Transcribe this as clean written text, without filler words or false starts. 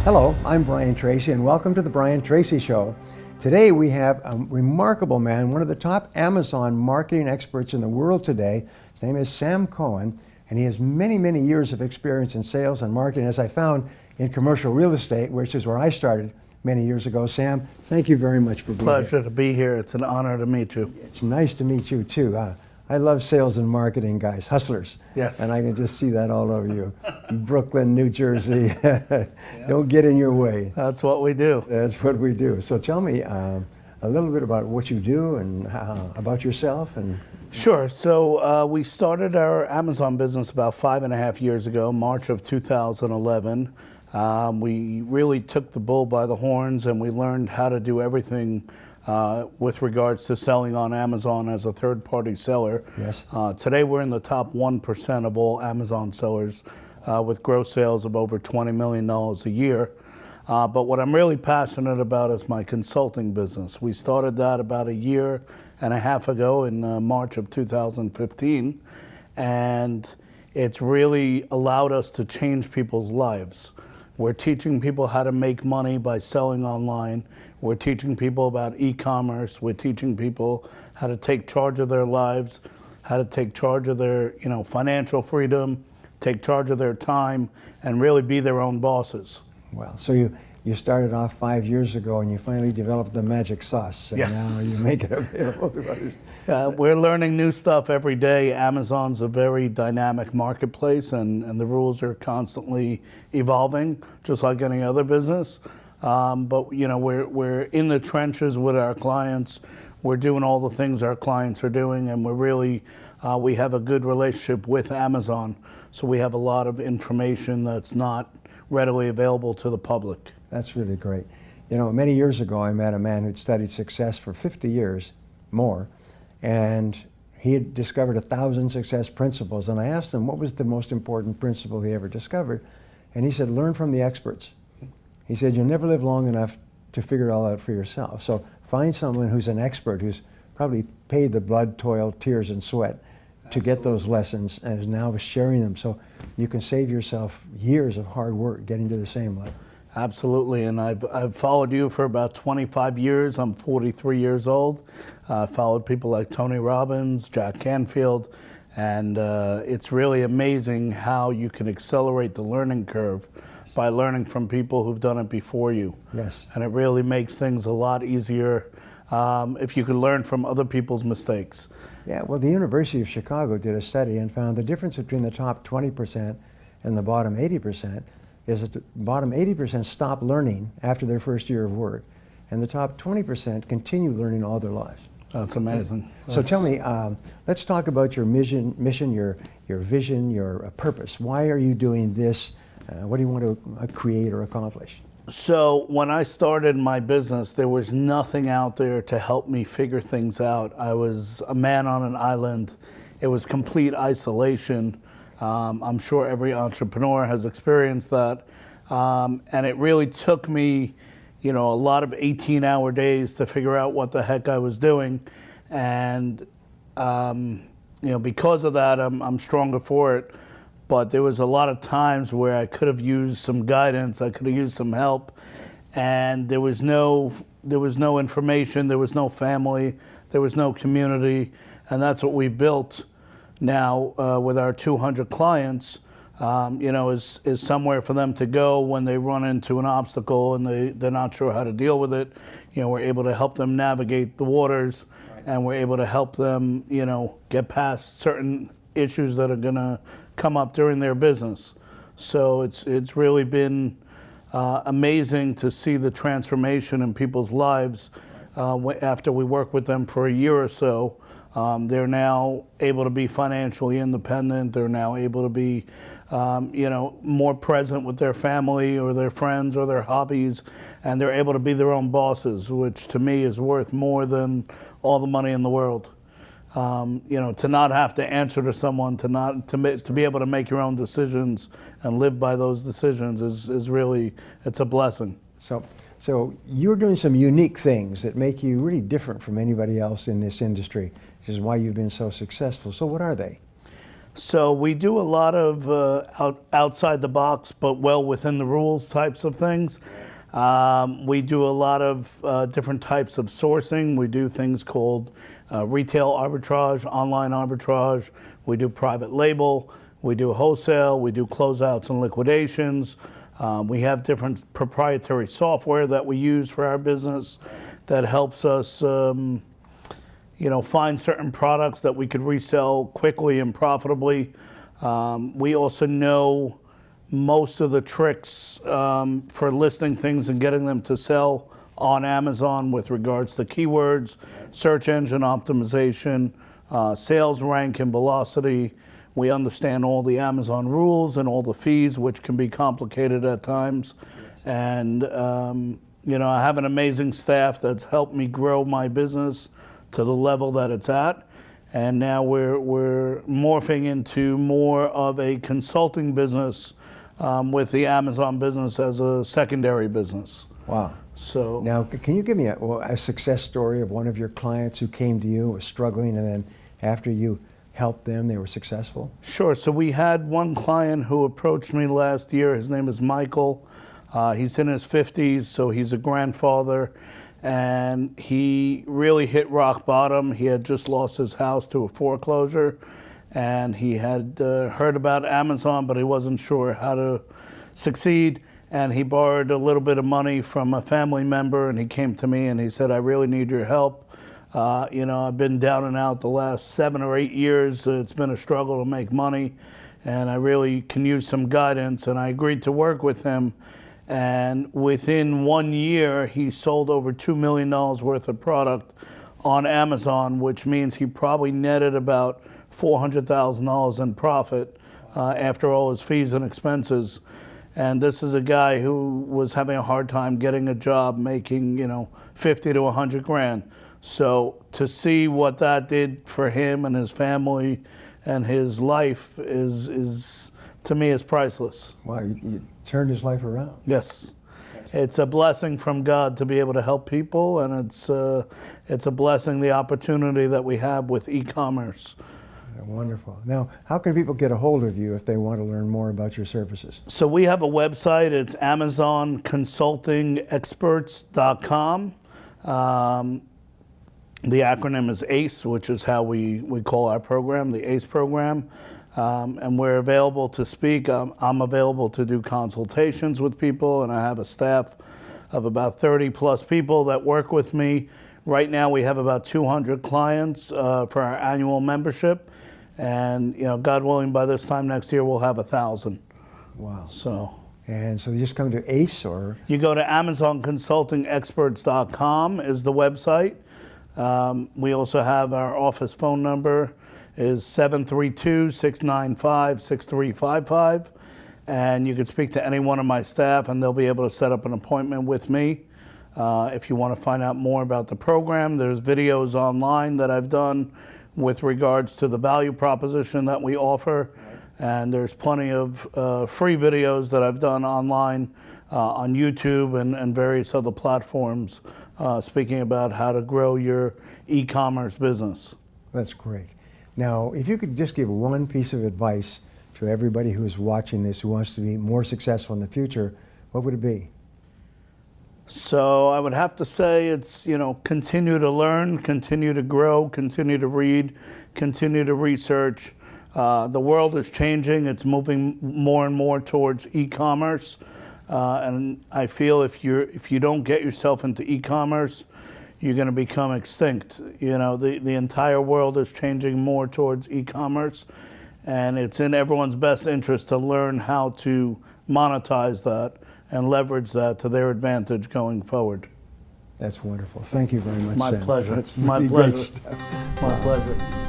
Hello, I'm Brian Tracy, and welcome to the Brian Tracy Show. Today we have a remarkable man, one of the top Amazon marketing experts in the world today. His name is Sam Cohen, and he has many, many years of experience in sales and marketing, as I found in commercial real estate, which is where I started many years ago. Sam, thank you very much for being here. Pleasure to be here. It's an honor to meet you. It's nice to meet you too. I love sales and marketing guys, hustlers. Yes. And I can just see that all over you. Brooklyn, New Jersey, don't get in your way. That's what we do. That's what we do. So tell me a little bit about what you do and about yourself. Sure. So we started our Amazon business about 5.5 years ago, March of 2011. We really took the bull by the horns, and we learned how to do everything with regards to selling on Amazon as a third-party seller. Yes. Today we're in the top 1% of all Amazon sellers with gross sales of over $20 million a year. But what I'm really passionate about is my consulting business. We started that about 1.5 years ago in March of 2015, and it's really allowed us to change people's lives. We're teaching people how to make money by selling online. We're teaching people about e-commerce. We're teaching people how to take charge of their lives, how to take charge of their, financial freedom, take charge of their time, and really be their own bosses. Well, so you started off 5 years ago, and you finally developed the magic sauce. And yes. Now you make it available to others. We're learning new stuff every day. Amazon's a very dynamic marketplace, and the rules are constantly evolving, just like any other business. But we're in the trenches with our clients. We're doing all the things our clients are doing, and we're really we have a good relationship with Amazon. So we have a lot of information that's not readily available to the public. That's really great. Many years ago, I met a man who'd studied success for 50 years, more, and he had discovered 1,000 success principles. And I asked him what was the most important principle he ever discovered, and he said, learn from the experts. He said, you'll never live long enough to figure it all out for yourself. So find someone who's an expert, who's probably paid the blood, toil, tears, and sweat to get those lessons, and is now sharing them, so you can save yourself years of hard work getting to the same level. Absolutely, and I've followed you for about 25 years. I'm 43 years old. I followed people like Tony Robbins, Jack Canfield, and it's really amazing how you can accelerate the learning curve by learning from people who've done it before you. Yes. And it really makes things a lot easier if you can learn from other people's mistakes. Yeah, well, the University of Chicago did a study and found the difference between the top 20% and the bottom 80% is that the bottom 80% stop learning after their first year of work, and the top 20% continue learning all their lives. That's amazing. So tell me, let's talk about your mission, your vision, your purpose. Why are you doing this? What do you want to create or accomplish? So when I started my business, there was nothing out there to help me figure things out. I was a man on an island. It was complete isolation. I'm sure every entrepreneur has experienced that. And it really took me, a lot of 18-hour days to figure out what the heck I was doing. And, because of that, I'm stronger for it. But there was a lot of times where I could have used some guidance, I could have used some help, and there was no information, there was no family, there was no community, and that's what we built now with our 200 clients. Is somewhere for them to go when they run into an obstacle and they're not sure how to deal with it. We're able to help them navigate the waters, and we're able to help them, get past certain issues that are going to come up during their business. So it's really been amazing to see the transformation in people's lives after we work with them for a year or so. They're now able to be financially independent. They're now able to be more present with their family or their friends or their hobbies, and they're able to be their own bosses, which to me is worth more than all the money in the world. To not have to answer to someone, to be able to make your own decisions and live by those decisions is really, it's a blessing. So you're doing some unique things that make you really different from anybody else in this industry, which is why you've been so successful. So what are they? So we do a lot of outside the box, but well within the rules types of things. We do a lot of different types of sourcing. We do things called retail arbitrage, online arbitrage. We do private label. We do wholesale. We do closeouts and liquidations. We have different proprietary software that we use for our business that helps us find certain products that we could resell quickly and profitably. We also know most of the tricks for listing things and getting them to sell on Amazon with regards to keywords, search engine optimization, sales rank and velocity. We understand all the Amazon rules and all the fees, which can be complicated at times. And I have an amazing staff that's helped me grow my business to the level that it's at. And now we're morphing into more of a consulting business with the Amazon business as a secondary business. Wow. So now, can you give me a success story of one of your clients who came to you, was struggling, and then after you helped them, they were successful? Sure. So we had one client who approached me last year. His name is Michael. He's in his 50s, so he's a grandfather. And he really hit rock bottom. He had just lost his house to a foreclosure. And he had heard about Amazon, but he wasn't sure how to succeed. And he borrowed a little bit of money from a family member, and he came to me and he said, I really need your help. I've been down and out the last 7 or 8 years. It's been a struggle to make money, and I really can use some guidance. And I agreed to work with him. And within 1 year, he sold over $2 million worth of product on Amazon, which means he probably netted about $400,000 in profit after all his fees and expenses. And this is a guy who was having a hard time getting a job, making 50 to 100 grand. So to see what that did for him and his family and his life is to me, is priceless. Wow, you turned his life around. Yes. It's a blessing from God to be able to help people, and it's a blessing, the opportunity that we have with e-commerce. Wonderful. Now, how can people get a hold of you if they want to learn more about your services? So we have a website. It's AmazonConsultingExperts.com. The acronym is ACE, which is how we call our program, the ACE program. And we're available to speak. I'm available to do consultations with people, and I have a staff of about 30 plus people that work with me. Right now we have about 200 clients for our annual membership. And God willing, by this time next year, we'll have 1,000. Wow. And so you just come to ACE, or? You go to AmazonConsultingExperts.com is the website. We also have our office phone number is 732-695-6355. And you can speak to any one of my staff, and they'll be able to set up an appointment with me. If you want to find out more about the program, there's videos online that I've done with regards to the value proposition that we offer. And there's plenty of free videos that I've done online on YouTube and various other platforms speaking about how to grow your e-commerce business. That's great. Now, if you could just give one piece of advice to everybody who's watching this, who wants to be more successful in the future, what would it be? So I would have to say it's, continue to learn, continue to grow, continue to read, continue to research. The world is changing. It's moving more and more towards e-commerce. And I feel if you don't get yourself into e-commerce, you're going to become extinct. The entire world is changing more towards e-commerce, and it's in everyone's best interest to learn how to monetize that and leverage that to their advantage going forward. That's wonderful. Thank you very much, My Sam. pleasure. That's My really pleasure. great stuff. My pleasure.